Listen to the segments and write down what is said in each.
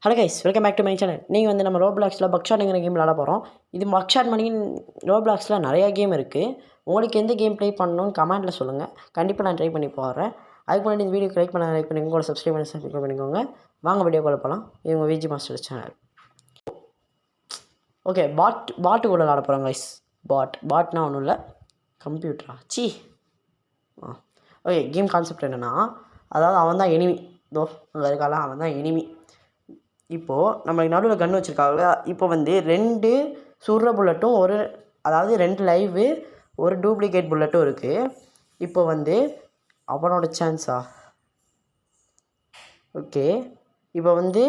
Hello guys, welcome back to my channel. நீங்கள் வந்து நம்ம ரோப்ளாக்ஸில் பக்ஷாட்டுங்கிற கேம் விளாட போகிறோம். இது பக்ஷாட் மணி ரோப்ளாக்ஸில் நிறையா கேம் இருக்குது. உங்களுக்கு எந்த கேம் ப்ளே பண்ணணும்னு கமெண்ட்டில் சொல்லுங்கள். கண்டிப்பாக நான் ட்ரை பண்ணி போடுறேன். அதுக்கு முன்னாடி இந்த வீடியோக்கு லைக் பண்ணிக்கோங்க, உங்களோட சப்ஸ்கிரைப் பண்ணிக்கோங்க. வாங்க வீடியோ கால் போகலாம். இவங்க விஜி மாஸ்டர் சேனல். ஓகே, பாட்டு கூட விளாட போகிறோம் கைஸ். பாட்னா ஒன்றும் இல்லை, கம்ப்யூட்டரா சி. ஓகே, கேம் கான்செப்ட் என்னென்னா, அதாவது அவன் தான் எனிமி. அங்கே இருக்கால, அவன் தான் எனிமி. இப்போது நம்மளுக்கு நடுவில் கன் வச்சுருக்காங்க. இப்போ வந்து 2 சுடுற புல்லட்டும் அதாவது 2 லைவு, ஒரு டூப்ளிகேட் புல்லட்டும் இருக்குது. இப்போ வந்து அவனோட சான்ஸா? ஓகே, இப்போ வந்து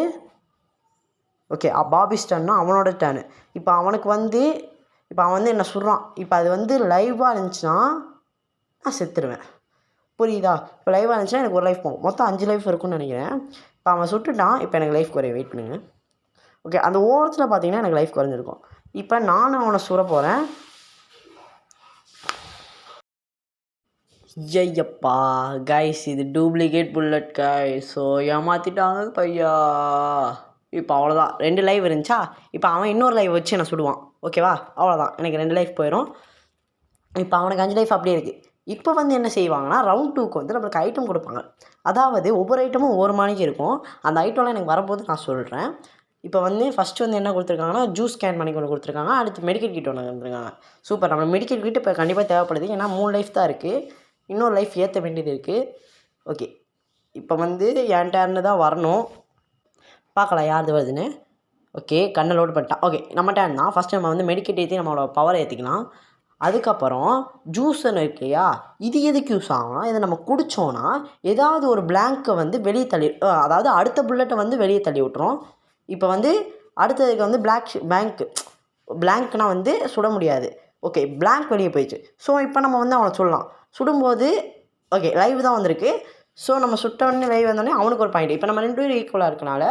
பாபிஸ் டர்ன்னா அவனோட டர்னு. இப்போ அவனுக்கு வந்து அவன் வந்து என்ன சுடுறான். இப்போ அது வந்து லைவாக இருந்துச்சுன்னா நான் செத்துடுவேன். புரியுதா? இப்போ லைவாக இருந்துச்சுன்னா எனக்கு ஒரு லைஃப் போகும். மொத்தம் 5 லைஃப் இருக்குன்னு நினைக்கிறேன். இப்போ அவன் சுட்டுட்டான். இப்போ எனக்கு லைஃப் குறைய வெயிட் பண்ணுங்க. ஓகே, அந்த ஓரத்தில் பார்த்தீங்கன்னா எனக்கு லைஃப் குறைஞ்சிருக்கும். இப்போ நானும் அவனை சுட போகிறேன். ஐயப்பா கைஸ், இது டூப்ளிகேட் புல்லட் கைஸ். ஸோ ஏமாற்றிட்டாங்க பையா. இப்போ அவ்வளோதான், 2 லைவ் இருந்துச்சா. இப்போ அவன் இன்னொரு லைவ் வச்சு என்னை சுடுவான். ஓகேவா? அவ்வளோதான், எனக்கு 2 லைஃப் போயிடும். இப்போ அவனுக்கு 5 லைஃப் அப்படியே இருக்குது. இப்போ வந்து என்ன செய்வாங்கன்னா, ரவுண்ட் 2க்கு வந்து நம்மளுக்கு ஐட்டம் கொடுப்பாங்க. அதாவது ஒவ்வொரு ஐட்டமும் ஒவ்வொரு மணிக்கு இருக்கும். அந்த ஐட்டம்லாம் எனக்கு வரும்போது நான் சொல்கிறேன். இப்போ வந்து ஃபஸ்ட்டு வந்து என்ன கொடுத்துருக்காங்கன்னா, ஜூஸ் கேன் மணிக்கு ஒன்று கொடுத்துருக்காங்க. அடுத்து மெடிக்கல் கிட் ஒன்று கொடுத்துருக்காங்க. சூப்பர். நம்ம மெடிக்கல் கிட் இப்போ கண்டிப்பாக தேவைப்படுது. ஏன்னா 3 லைஃப் தான் இருக்குது. இன்னொரு லைஃப் ஏற்ற வேண்டியது இருக்குது. ஓகே, இப்போ வந்து என் டர்னு தான் வரணும். பார்க்கலாம் யாருது வருதுன்னு. ஓகே, கண்ணை லோட் பண்ணிட்டான். ஓகே, நம்ம டர்ன் தான். ஃபஸ்ட்டு நம்ம வந்து மெடிக்கெட் ஏற்றி நம்மளோட பவரை ஏற்றிக்கலாம். அதுக்கப்புறம் ஜூஸ்ன்னு இருக்கு இல்லையா, இது எதுக்கு யூஸ் ஆகும்னா, இதை நம்ம குடித்தோன்னா ஏதாவது ஒரு பிளாங்கை வந்து வெளியே தள்ளி, அதாவது அடுத்த புல்லட்டை வந்து வெளியே தள்ளி விட்டுரும். இப்போ வந்து அடுத்ததுக்கு வந்து பிளாங்க்னால் வந்து சுட முடியாது. ஓகே, பிளாங்க் வெளியே போயிடுச்சு. ஸோ இப்போ நம்ம வந்து அவனை சொல்லலாம். சுடும்போது ஓகே லைவ் தான் வந்திருக்கு. ஸோ நம்ம சுட்டோடனே லைவ் வந்தோடனே அவனுக்கு ஒரு பாயிண்ட். இப்போ நம்ம 2 பேரும் ஈக்குவலாக இருக்கனால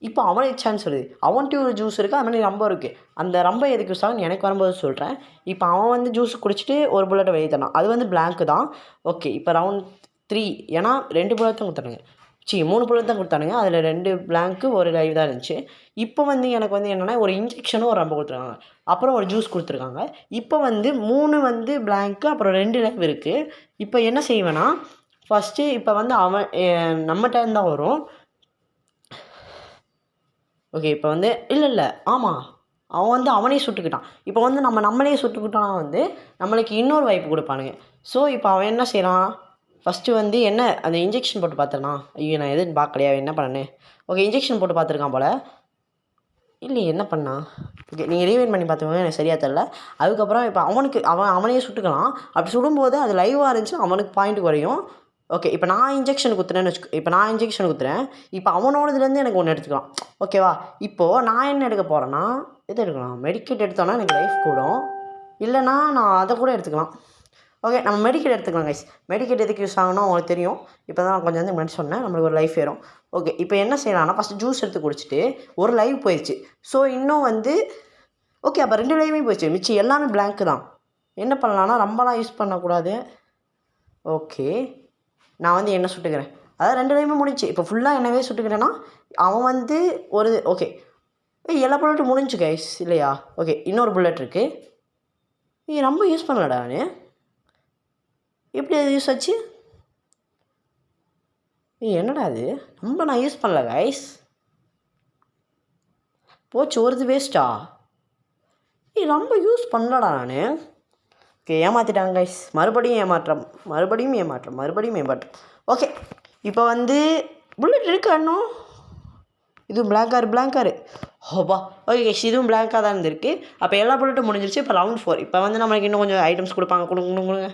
இப்போ அவனுக்கு சான்ஸ் வருது. அவன்கிட்ட ஒரு ஜூஸ் இருக்குது, அது மாதிரி ரொம்ப இருக்குது. அந்த ரொம்ப எதுக்கு யூஸ் ஆகுன்னு எனக்கு வரும்போது சொல்கிறேன். இப்போ அவன் வந்து ஜூஸ் குடிச்சிட்டு ஒரு புல்லட்டை வெளியே தரான். அது வந்து பிளாங்க்கு தான். ஓகே, இப்போ ரவுண்ட் 3. ஏன்னா 2 புல்லட் தான் கொடுத்தானுங்க. 3 புல்லட் தான் கொடுத்தானுங்க. அதில் 2 பிளாங்க்கு, ஒரு லைவ் தான் இருந்துச்சு. இப்போ வந்து எனக்கு வந்து என்னென்னா, ஒரு இன்ஜெக்ஷனும் ஒரு ரொம்ப கொடுத்துருக்காங்க. அப்புறம் ஒரு ஜூஸ் கொடுத்துருக்காங்க. இப்போ வந்து 3 வந்து பிளாங்க்கு, அப்புறம் 2 லைவ் இருக்குது. இப்போ என்ன செய்வேன்னா, ஃபஸ்ட்டு இப்போ வந்து அவன் நம்ம டர்ன் தான் வரும். ஓகே, இப்போ வந்து இல்லை ஆமாம், அவன் வந்து அவனே சுட்டுக்கிட்டான். இப்போ வந்து நம்மளே சுட்டுக்கிட்டோன்னா வந்து நம்மளுக்கு இன்னொரு வாய்ப்பு கொடுப்பானுங்க. ஸோ இப்போ அவன் என்ன செய்கிறான், ஃபஸ்ட்டு வந்து என்ன அந்த இன்ஜெக்ஷன் போட்டு பார்த்துறானா. ஐயோ, நான் எதுன்னு பார்க்கலையா, என்ன பண்ணேன். ஓகே, இன்ஜெக்ஷன் போட்டு பார்த்துருக்கான் போல். இல்லையே, என்ன பண்ணா. ஓகே, நீங்கள் ரீவைண்ட் பண்ணி பார்த்துக்கோங்க, எனக்கு சரியாக தெரில. அதுக்கப்புறம் இப்போ அவனே சுட்டுக்கலாம். அப்படி சுடும்போது அது லைவாக இருந்துச்சுன்னா அவனுக்கு பாயிண்ட் குறையும். ஓகே, இப்போ நான் இன்ஜெக்ஷன் குத்துறேன்னு குத்துறேன். இப்போ அவனோடதுலேருந்து எனக்கு ஒன்று எடுத்துக்கலாம். ஓகேவா? இப்போது நான் என்ன எடுக்க போகிறேன்னா, எது எடுக்கலாம், மெடிக்கெட் எடுத்தோன்னா எனக்கு லைஃப் கூடும். இல்லைனா நான் அதை கூட எடுத்துக்கலாம். ஓகே, நம்ம மெடிக்கெட் எடுத்துக்கலாம் கைஸ். மெடிக்கெட் எதுக்கு யூஸ் ஆகும்னா உங்களுக்கு தெரியும். இப்போ தான் கொஞ்சம் வந்து முன்னாடி சொன்னேன், நம்மளுக்கு ஒரு லைஃப் ஏறும். ஓகே, இப்போ என்ன செய்யலாம்னா, ஃபஸ்ட்டு ஜூஸ் எடுத்து குடிச்சிட்டு ஒரு லைவ் போயிடுச்சு. ஸோ இன்னும் வந்து ஓகே, அப்போ 2 லைவுமே போயிடுச்சு. மிச்சம் எல்லாமே பிளாங்க்கு தான். என்ன பண்ணலான்னா, ரொம்பலாம் யூஸ் பண்ணக்கூடாது. ஓகே, நான் வந்து என்ன சுட்டுக்கிறேன், அதாவது 2 லைவுமே முடிச்சு. இப்போ ஃபுல்லாக என்னவே சுட்டுக்கிறேன்னா அவன் வந்து ஒரு ஓகே எல்லா புல்லட்டும் முடிஞ்சு கைஸ் இல்லையா. ஓகே, இன்னொரு புல்லட் இருக்குது. ரொம்ப யூஸ் பண்ணலடா நான். எப்படி அது யூஸ் ஆச்சு? என்னடா அது, நான் யூஸ் பண்ணல கைஸ். போச்சு, ஒரு வேஸ்ட்டா. ரொம்ப யூஸ் பண்ணலடா நான். ஓகே, ஏமாற்றிட்டாங்க கைஸ். மறுபடியும் ஏமாற்றம். ஓகே, இப்போ வந்து புல்லட் இருக்கு இன்னும். இதுவும் பிளாங்காரு. ஓபா. ஓகே கைஸ், இதுவும் பிளாங்காக தான் இருந்திருக்கு. அப்போ எல்லா புல்லட்டும் முடிஞ்சிருச்சு. இப்போ ரவுண்ட் 4. இப்போ வந்து நம்மளுக்கு இன்னும் கொஞ்சம் ஐட்டம்ஸ் கொடுப்பாங்க. கொடுங்க.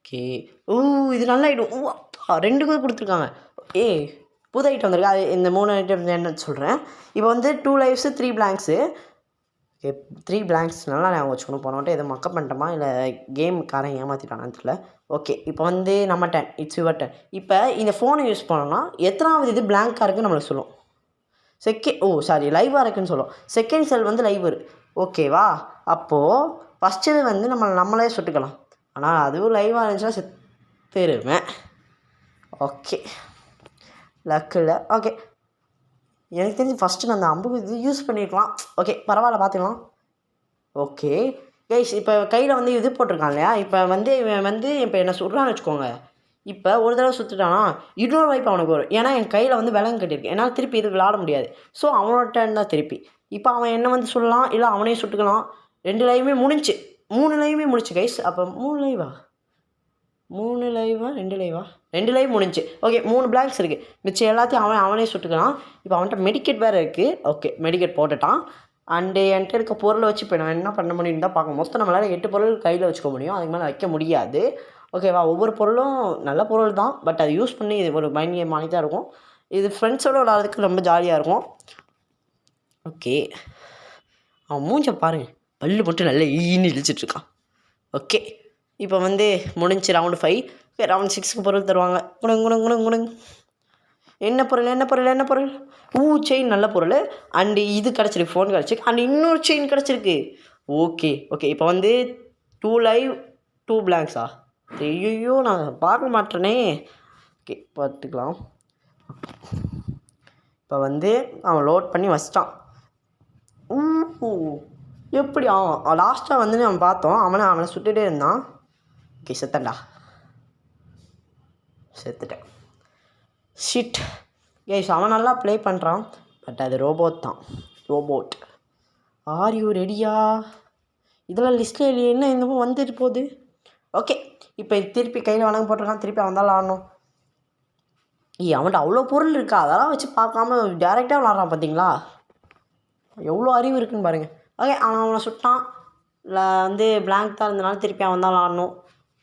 ஓகே, இது நல்ல ஐட்டம். 2 கூட கொடுத்துருக்காங்க. புது ஐட்டம் வந்திருக்கு. அது இந்த 3 ஐட்டம் என்ன சொல்கிறேன். இப்போ வந்து 2 லைவ்ஸு, 3 பிளாங்க்ஸு. ஓகே, 3 பிளாங்க்ஸ் நல்லா ஞாபகம் வச்சுக்கணும். போனோட்டே எதுவும் மக்கப் பண்ணிட்டோமா, இல்லை கேமுக்காரன் ஏமாற்றிட்டானான்னு தெரியல. ஓகே, இப்போ வந்து நம்ம டர்ன், இட்ஸ் யுவர் டர்ன். இப்போ இந்த ஃபோனை யூஸ் பண்ணோன்னா எத்தனாவது இது பிளாங்காக இருக்குன்னு நம்மளுக்கு சொல்லும். லைவாக இருக்குன்னு சொல்லும். செகண்ட் செல் வந்து லைவ் ஓகேவா. அப்போது ஃபஸ்ட்டு இது வந்து நம்மளே சுட்டுக்கலாம். ஆனால் அதுவும் லைவாக இருந்துச்சுன்னா செத்துருவேன். ஓகே, லக்கு இல்லை. ஓகே, எனக்கு தெரிஞ்சு ஃபஸ்ட்டு நான் அந்த அம்பு இது யூஸ் பண்ணியிருக்கலாம். ஓகே பரவாயில்ல, பார்த்துக்கலாம். ஓகே கைஸ், இப்போ கையில் வந்து இது போட்டிருக்கான் இல்லையா, இப்போ வந்து இவன் வந்து இப்போ என்ன சுடுறான்னு வச்சுக்கோங்க. இப்போ ஒரு தடவை சுற்றுட்டானா இன்னொரு வாய்ப்பு அவனுக்கு வரும். ஏன்னா என் கையில் வந்து விலங்கு கட்டியிருக்கு, என்னால் திருப்பி இது விளாட முடியாது. ஸோ அவனோட டர்ன் தான் திருப்பி. இப்போ அவன் என்ன வந்து சொல்லலாம், இல்லை அவனையும் சுட்டுக்கலாம். 2 லைவுமே முடிஞ்சு, 3 லைவுமே முடிச்சு கைஸ். அப்போ 3 லைவா 2 லைவா 2 லைவ் முடிஞ்சு. ஓகே 3 பிளாங்க்ஸ் இருக்குது, மிச்சம் எல்லாத்தையும் அவனே சுட்டுக்கலாம். இப்போ அவன்கிட்ட மெடிக்கெட் வேறு இருக்குது. ஓகே மெடிக்கெட் போட்டுட்டான். அண்டு என்கிட்ட இருக்க பொருளை வச்சு இப்போ நான் என்ன பண்ண முடியும்னு தான் பார்க்க. மொத்தம் நம்மளால் 8 பொருள் கையில் வச்சுக்க முடியும், அதுக்கு மேலே வைக்க முடியாது. ஓகேவா, ஒவ்வொரு பொருளும் நல்ல பொருள் தான், பட் அது யூஸ் பண்ணி இது ஒரு மைண்ட் கேம் மாதிரி தான் இருக்கும். இது ஃப்ரெண்ட்ஸோடு விளாட்றதுக்கு ரொம்ப ஜாலியாக இருக்கும். ஓகே, அவன் மூஞ்ச பாருங்கள், பல்லு மட்டும் நல்லா ஈன்னு இழிச்சிட்ருக்கான். ஓகே, இப்போ வந்து முடிஞ்சு ரவுண்டு 5. ஓகே ரவுண்ட் 6க்கு பொருள் தருவாங்க. குணுங். என்ன பொருள்? செயின் நல்ல பொருள். அண்டு இது கிடச்சிருக்கு, ஃபோன் கிடச்சிருக்கு. அண்டு இன்னொரு செயின் கிடச்சிருக்கு. ஓகே இப்போ வந்து 2 லைவ் 2 பிளாங்க்ஸா? ஐயோ நான் பார்க்க மாட்டேனே. ஓகே பார்த்துக்கலாம். இப்போ வந்து அவன் லோட் பண்ணி வச்சிட்டான். எப்படி அவன் லாஸ்ட்டாக வந்து அவன் பார்த்தோம், அவனை சுட்டுகிட்டே இருந்தான். ஓகே செத்துட்டேன். ஷிட் கைஸ், அவன் நல்லா ப்ளே பண்ணுறான், பட் அது ரோபோட். ஆர் யூ ரெடியா? இதெல்லாம் லிஸ்ட்டில் இல்லையே, என்ன என்னமோ வந்துட்டு போகுது. ஓகே, இப்போ திருப்பி கையில் வணங்க போட்டிருக்கான், திருப்பி அவன் தான் விளாடணும். அவன்கிட்ட அவ்வளோ பொருள் இருக்கா, அதெல்லாம் வச்சு பார்க்காம டேரெக்டாக விளாட்றான். பார்த்தீங்களா எவ்வளோ அறிவு இருக்குன்னு பாருங்கள். ஓகே அவனை சுட்டான். இல்லை வந்து பிளாங்க் தான் இருந்தனால திருப்பி அவன் தான் விளாடணும்.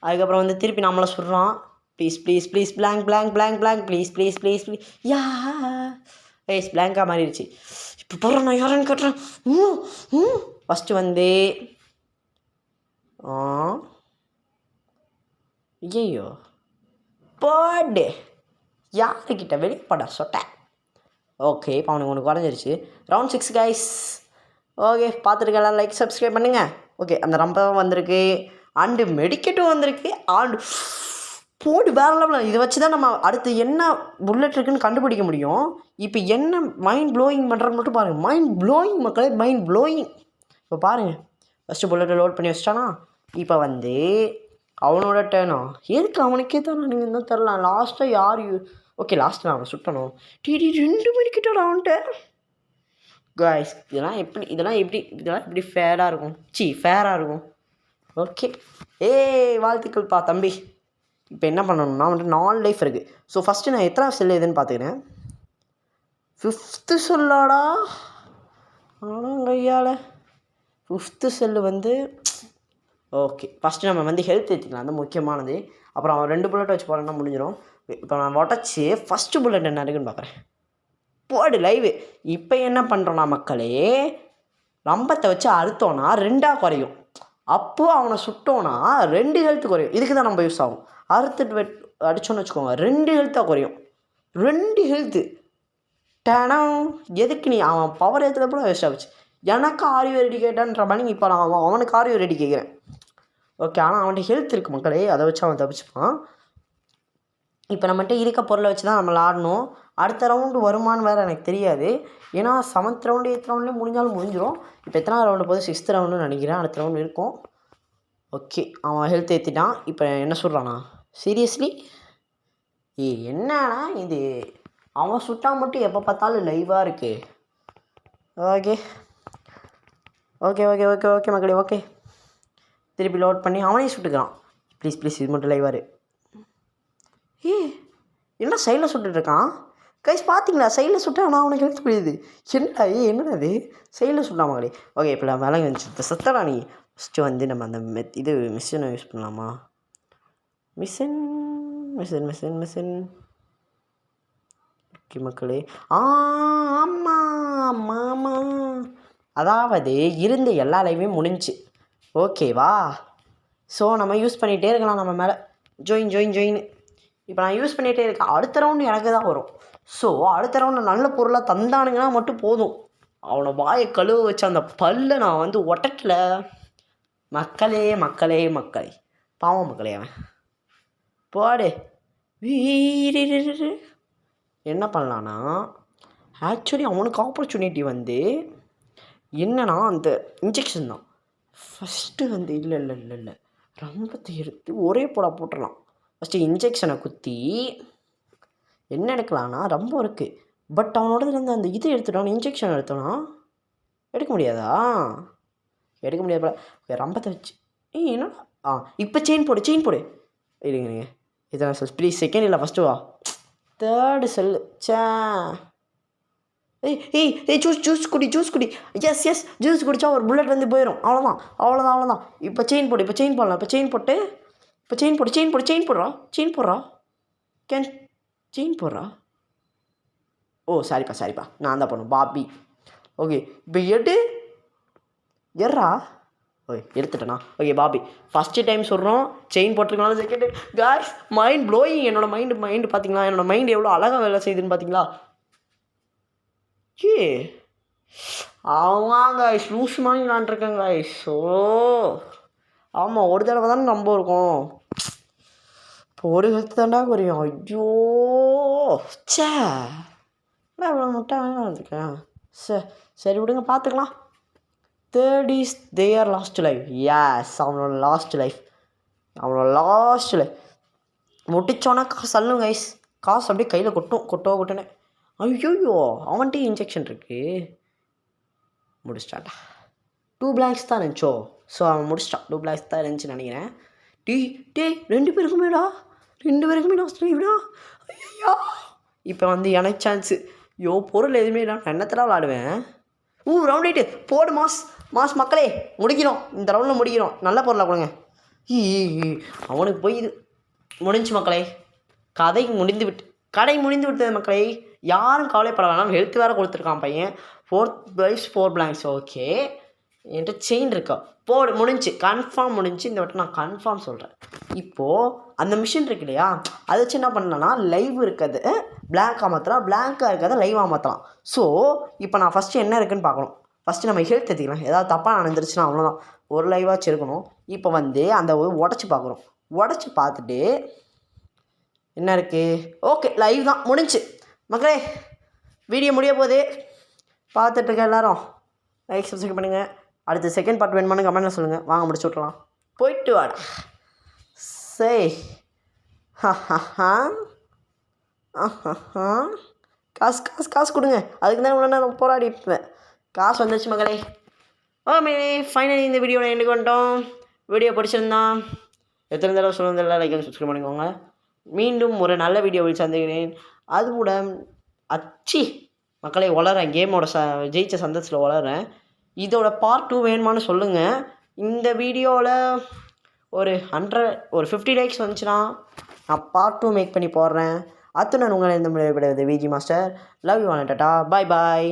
அதுக்கப்புறம் வந்து திருப்பி நம்மளை சுடுறான். ப்ளீஸ் பிளாங்க் ப்ளீஸ் யா ஏஸ் பிளாங்காக மாறிடுச்சு. இப்போ போடுறேன் நான் யாருன்னு கேட்டுறேன். ஃபஸ்ட்டு வந்து ஐயோ போடு, யாருக்கிட்ட வெளியே போட சொட்டேன். ஓகே இப்போ அவனுக்கு ஒன்று குறைஞ்சிருச்சு. Round 6 guys. ஓகே பார்த்துருக்கலாம், லைக் சப்ஸ்கிரைப் பண்ணுங்கள். ஓகே அந்த ரம்பம் வந்திருக்கு, அண்டு மெடிக்கெட்டும் வந்திருக்கு. ஆண்டு போடு வேறு லெவலில். இதை வச்சு தான் நம்ம அடுத்து என்ன புல்லட் இருக்குன்னு கண்டுபிடிக்க முடியும். இப்போ என்ன மைண்ட் ப்ளோயிங் பண்ணுறன்னு மட்டும் பாருங்கள். Mind blowing. இப்போ பாருங்கள், ஃபஸ்ட்டு புல்லட்டை லோட் பண்ணி வச்சிட்டானா. இப்போ வந்து அவனோட டேர்னா, எதுக்கு அவனுக்கே தான் நீங்கள் இன்னும் தரலாம். லாஸ்ட்டாக யார் ஓகே லாஸ்ட்டில் அவனை சுட்டணும். 2 மணிக்கிட்ட அவன்கிட்ட காய்ஸ். இதெல்லாம் எப்படி ஃபேராக இருக்கும். ஓகே வாழ்த்துக்கள்ப்பா தம்பி. இப்போ என்ன பண்ணணும்னா வந்துட்டு 4 லைஃப் இருக்குது. ஸோ ஃபஸ்ட்டு நான் எத்தனை செல் எதுன்னு பார்த்துக்கிறேன். 5th செல்லாடா. ஆனால் கையால் 5th செல்லு வந்து ஓகே ஃபஸ்ட்டு நம்ம வந்து ஹெல்த் ஏற்றிக்கலாம், அது முக்கியமானது. அப்புறம் அவன் 2 புல்லட் வச்சு போடணும்னா முடிஞ்சிடும். இப்போ நான் உடச்சி ஃபஸ்ட்டு புல்லட் என்ன இருக்குன்னு பார்க்குறேன். போடு லைவு. இப்போ என்ன பண்ணுறோன்னா மக்களே, ரம்பத்தை வச்சு அறுத்தோன்னா 2ஆக குறையும். அப்போது அவனை சுட்டோன்னா 2 ஹெல்த்து குறையும். இதுக்கு தான் நம்ம யூஸ் ஆகும். அறுத்துட்டு அடித்தோன்னு வச்சுக்கோங்க 2 ஹெல்த்தாக குறையும். 2 ஹெல்த்து டேனம். எதுக்கு நீ அவன் பவர் ஏற்றுறப்போ வேஸ்ட் ஆகிடுச்சு. எனக்கு ஆரியோ ரெடி கேட்டான்ற மாதிரி இப்போ நான் அவனுக்கு ஆரியோ ரெடி கேட்குறேன். ஓகே ஆனால் அவன்கிட்ட ஹெல்த் இருக்குது மக்களே, அதை வச்சு அவன் தப்பிச்சுப்பான். இப்போ நம்மகிட்ட இருக்க பொருளை வச்சு தான் நம்ம விளாடணும். அடுத்த ரவுண்டு வருமானு வேறு எனக்கு தெரியாது, ஏன்னா 7th ரவுண்டு 8th ரவுண்ட்லேயே முடிஞ்சாலும் முடிஞ்சிடும். இப்போ எத்தனை ரவுண்டு போகுது, 6th ரவுண்டுன்னு நினைக்கிறேன். அடுத்த ரவுண்டு இருக்கும். ஓகே அவன் ஹெல்த் ஏற்றிட்டான். இப்போ என்ன சொல்கிறானா, சீரியஸ்லி என்னன்னா இது அவன் சுட்டா மட்டும் எப்போ பார்த்தாலும் லைவாக இருக்குது. ஓகே மக்களே. ஓகே திருப்பி லோட் பண்ணி அவனே சுட்டுக்கிறான். ப்ளீஸ் இது மட்டும் லைவாரு. என்ன சைடில் சுட்டுட்ருக்கான் கைஸ், பார்த்தீங்களா? சைடில் சுட்டா ஆனால் அவனுக்கு எடுத்து புரியுது. என்னடா இது சைடில் சுட்டான் மகளே. ஓகே இப்போ நான் விலங்கு வந்துச்சு. இப்போ சத்தடா நீ. ஃபஸ்ட்டு வந்து நம்ம அந்த மிஷினை யூஸ் பண்ணலாமா? மிஷின் ஓகே மக்களே. ஆமாம் அதாவது இருந்த எல்லா லைவுமே முடிஞ்சு. ஓகேவா? ஸோ நம்ம யூஸ் பண்ணிகிட்டே இருக்கலாம். நம்ம மேலே ஜோயின். இப்போ நான் யூஸ் பண்ணிகிட்டே இருக்கேன். அடுத்த ரவுண்டு எனக்கு தான் வரும். ஸோ அடுத்த ரவுண்டு நல்ல பொருளாக தந்தானுங்கன்னா மட்டும் போதும். அவனை வாயை கழுவ வச்ச அந்த பல்லை நான் வந்து ஒட்டட்டில். மக்களே பாவம் மக்களே. அவன் போடு என்ன பண்ணலான்னா ஆக்சுவலி அவனுக்கு ஆப்பர்ச்சுனிட்டி வந்து என்னன்னா அந்த இன்ஜெக்ஷன் தான். ஃபஸ்ட்டு வந்து இல்லை ரம்பத்தை எடுத்து ஒரே போட்டுடலாம். ஃபஸ்ட்டு இன்ஜெக்ஷனை குத்தி என்ன எடுக்கலான்னா ரம்பம் இருக்குது, பட் அவனோடதுலேருந்து அந்த இது எடுத்துட்டான், இன்ஜெக்ஷன் எடுத்தோன்னா எடுக்க முடியாதா? எடுக்க முடியாது போல. ரம்பத்தை வச்சு என்னடா இப்போ செயின் போடு இருங்க இதான் சார் ப்ளீஸ். செகண்ட் இல்லை ஃபஸ்ட்டு வா, தேர்டு செல்லு. ஏய் ஜூஸ் குடி. எஸ் ஜூஸ் குடித்தா ஒரு புல்லட் வந்து போயிடும். அவ்வளோதான். இப்போ செயின் போடலாம். இப்போ செயின் போடுறா கேன் செயின் போடுறா. ஓ சாரிப்பா நான் தான் பண்ணும் பாபி. ஓகே இப்போ எர்றா எடுத்துட்டேண்ணா. ஓகே பாபி ஃபஸ்ட்டு டைம் சொல்கிறோம் செயின் போட்டிருக்கனால. Second time guys mind blowing. என்னோடய மைண்டு பார்த்தீங்களா, என்னோடய மைண்டு எவ்வளோ அழகாக வேலை செய்யுதுன்னு பார்த்தீங்களா? ஆமாம் காய்ஸ் லூஸ் மாதிரி விளாண்டுருக்கேன் காய்ஸ். ஆமாம் ஒரு தடவை தானே நம்ப இருக்கும், இப்போ ஒரு கருத்து தாண்டா குறையும். ஐயோ இவ்வளோ முட்டை வந்துருக்கேன். சரி விடுங்க பார்த்துக்கலாம். Third is their last life. Yes அவனோட லாஸ்ட் லைஃப் முடிச்சோன்னா காசு அல்லும் கைஸ். காசு அப்படியே கையில் கொட்டுனே. ஐயோ அவன்கிட்ட இன்ஜெக்ஷன் இருக்குது. முடிச்சிட்டான்டா. 2 blanks தான் இருந்துச்சோ. ஸோ அவன் முடிச்சிட்டான். 2 blanks தான் இருந்துச்சுன்னு நினைக்கிறேன். ரெண்டு பேருக்குமே லாஸ்ட் லைஃப்டா. ஐயா இப்போ வந்து எனக்கு சான்ஸு. பொருள் எதுவுமே இல்லை, நான் என்னத்தடா விளாடுவேன். ரவுண்ட் 8 போடு மாஸ் மக்களே. முடிக்கிறோம், இந்த ரவுண்டில் முடிக்கிறோம். நல்ல பொருளாக கொடுங்க. அவனுக்கு போய் இது முடிஞ்சு மக்களே. கடை முடிந்து விட்டது மக்களே. யாரும் கவலைப்பட வேணாம். ஹெல்த் வேறு கொடுத்துருக்கான் பையன். 4 blanks. ஓகே என்கிட்ட செயின் இருக்கா. முடிஞ்சு கன்ஃபார்ம் முடிஞ்சு. இந்த வட்டம் நான் கன்ஃபார்ம் சொல்கிறேன். இப்போது அந்த மிஷின் இருக்கு இல்லையா, அதை வச்சு என்ன பண்ணலான்னா லைவ் இருக்கிறது பிளாங்காக மாற்றலாம், பிளாங்காக இருக்கிறத லைவாக மாற்றலாம். ஸோ இப்போ நான் ஃபஸ்ட்டு என்ன இருக்குதுன்னு பார்க்கணும். ஃபஸ்ட்டு நம்ம ஹெல்த் எடுத்துக்கலாம். ஏதாவது தப்பாக நடந்துருச்சுன்னா அவ்வளோதான், ஒரு லைவாச்சு இருக்கணும். இப்போ வந்து அந்த உடச்சி பார்க்குறோம். உடச்சி பார்த்துட்டு என்ன இருக்குது, ஓகே லைவ் தான் முடிஞ்சு மக்களே. வீடியோ முடிய போகுது, பார்த்துட்ருக்க எல்லோரும் லைக் சப்ஸ்கிரைப் பண்ணுங்கள். அடுத்த செகண்ட் பார்ட் வேணுமானு கமெண்ட்டில் சொல்லுங்கள். வாங்க முடிச்சு விட்றலாம். போயிட்டு வாடா. காசு கொடுங்க. அதுக்கு தான் இவ்வளோ நேரம் போராடி இருப்பேன். காசு வந்துச்சு மகளே. ஃபைனலி இந்த வீடியோவில் எண்டுக்கு வந்துட்டோம். வீடியோ பிடிச்சிருந்தா எத்தனை தடவை சொல்லுறதில்ல லைக் அண்ட் சப்ஸ்கிரைப் பண்ணிக்கோங்க. மீண்டும் ஒரு நல்ல வீடியோவில் சந்திக்கிறேன். அதுக்கூட மக்களே வளரேன், கேமோட ஜெயிச்ச சந்தோஷத்தில் வளரேன். இதோட பார்ட் 2 வேணுமான்னு சொல்லுங்கள். இந்த வீடியோவில் ஒரு 50 லைக்ஸ் வந்துச்சுன்னா நான் பார்ட் 2 மேக் பண்ணி போடுறேன். அத்துடன் உங்களை இந்த முறை விடுவது Viji master. Love you all. Tata bye.